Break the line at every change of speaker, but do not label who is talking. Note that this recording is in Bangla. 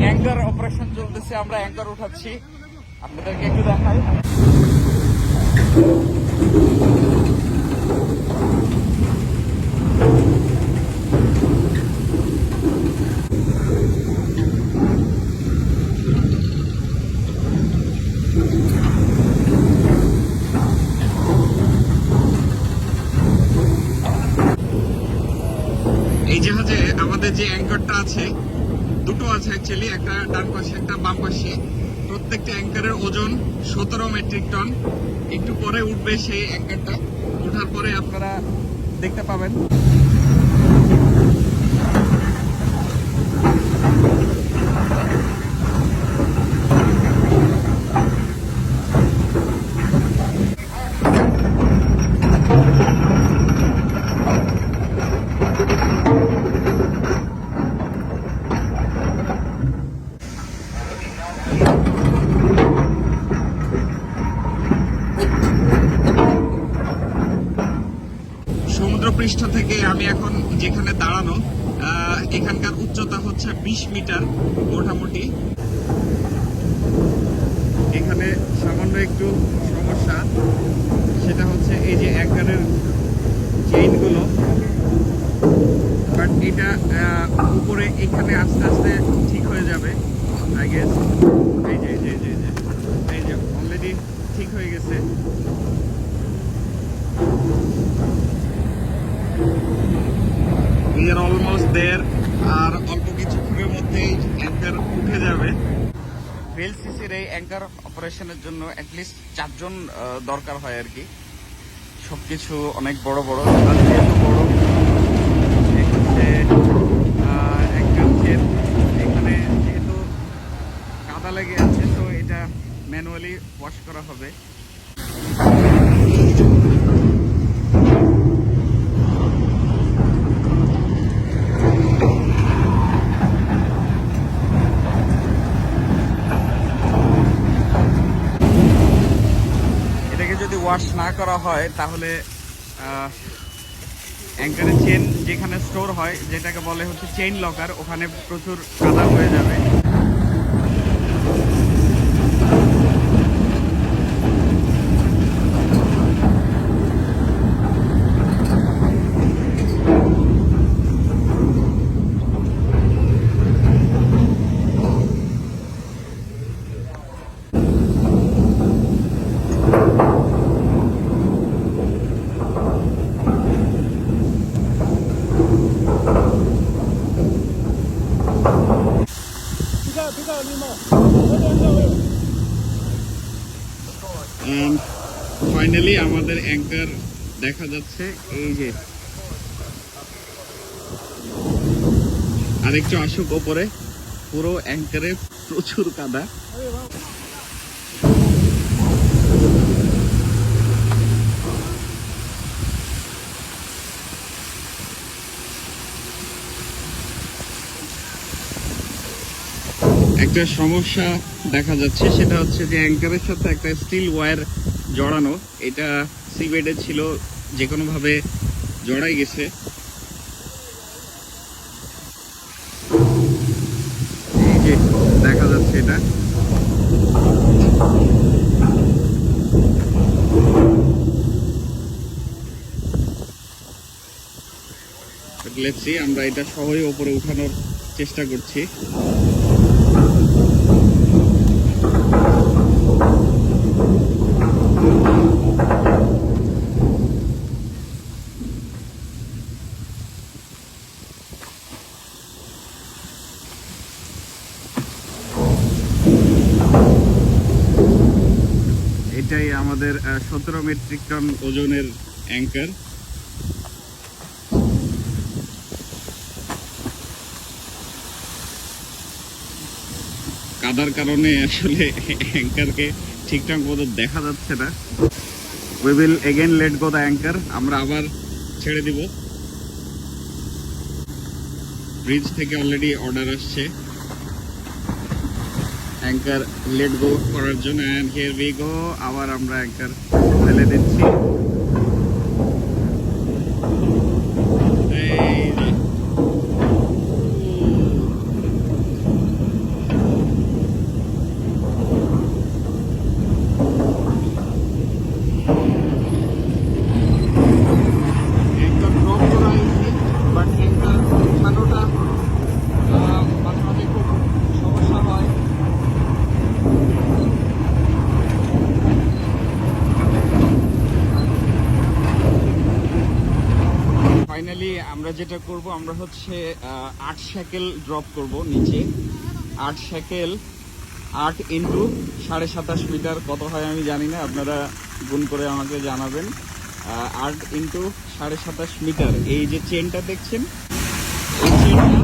অ্যাঙ্কার অপারেশন চলতেছে, আমরা অ্যাঙ্কার উঠাচ্ছি, আপনাদেরকে একটু দেখাই। এই জাহাজে আমাদের যে অ্যাঙ্কারটা আছে, দুটো আছে অ্যাকচুয়ালি, একটা ডান পাশে একটা বাম পাশে। প্রত্যেকটা অ্যাঙ্কারের ওজন 17 মেট্রিক টন। একটু পরে উঠবে সেই অ্যাঙ্কারটা, ওঠার পরে আপনারা দেখতে পাবেন। সমুদ্রপৃষ্ঠ থেকে আমি এখন যেখানে দাঁড়ানো, এখানকার উচ্চতা হচ্ছে 20 মিটার মোটামুটি। এখানে সামান্য একটু সমস্যা, সেটা হচ্ছে এই যে অ্যাঙ্কারের চেইনগুলো, বাট এটা উপরে এখানে আস্তে আস্তে ঠিক হয়ে যাবে আই গেস। এই যে এই যে অলরেডি ঠিক হয়ে গেছে। We are almost there, আর অল্প কিছুক্ষণের মধ্যেই অ্যাঙ্কার উঠে যাবে। VLCC-র এই অ্যাঙ্কার অপারেশনের জন্য অ্যাটলিস্ট 4 জন দরকার হয় আর কি। সবকিছু অনেক বড় বড়, যেহেতু বড় অ্যাঙ্কার চেন, এখানে যেহেতু কাদা লেগে আছে, তো এটা ম্যানুয়ালি ওয়াশ করা হবে। যদি ওয়াশ না করা হয় তাহলে অ্যাঙ্কারের চেন যেখানে স্টোর হয়, যেটাকে বলে হচ্ছে চেইন লকার, ওখানে প্রচুর কাদা হয়ে যাবে। ফাইনালি আমাদের অ্যাঙ্কার দেখা যাচ্ছে, এই যে আরেকটু আসুক ওপরে। পুরো অ্যাঙ্কারে প্রচুর কাদা। একটা সমস্যা দেখা যাচ্ছে, সেটা হচ্ছে যে অ্যাঙ্কারের সাথে একটা স্টিল ওয়্যার জড়ানো। এটা সিবেডে ছিল, যে কোনো ভাবে জড়াই গেছে। এই যে দেখা যাচ্ছে এটা। লেটস সি, আমরা এটা সহজে উপরে উঠানোর চেষ্টা করছি। এটাই আমাদের 17 মেট্রিক টন ওজনের অ্যাঙ্কার। কাদার কারণে আসলে অ্যাঙ্কারকে ঠিকঠাক মতো দেখা যাচ্ছে না। We will again let go the anchor. আমরা আবার ছেড়ে দিব। ব্রিজ থেকে অলরেডি অর্ডার আসছে অ্যাঙ্কার লেট গো করার জন্য, অ্যান্ড হিয়ার উই গো। আবার আমরা অ্যাঙ্কার ফেলে দিচ্ছি। আমরা যেটা করব, আমরা হচ্ছে 8 শ্যাকেল ড্রপ করব নিচে। 8 শ্যাকেল 8 ইন্টু 27.5 মিটার কত হয় আমি জানি না, আপনারা গুণ করে আমাকে জানাবেন। 8 ইন্টু 27.5 মিটার, এই যে চেনটা দেখছেন, এই চেনটা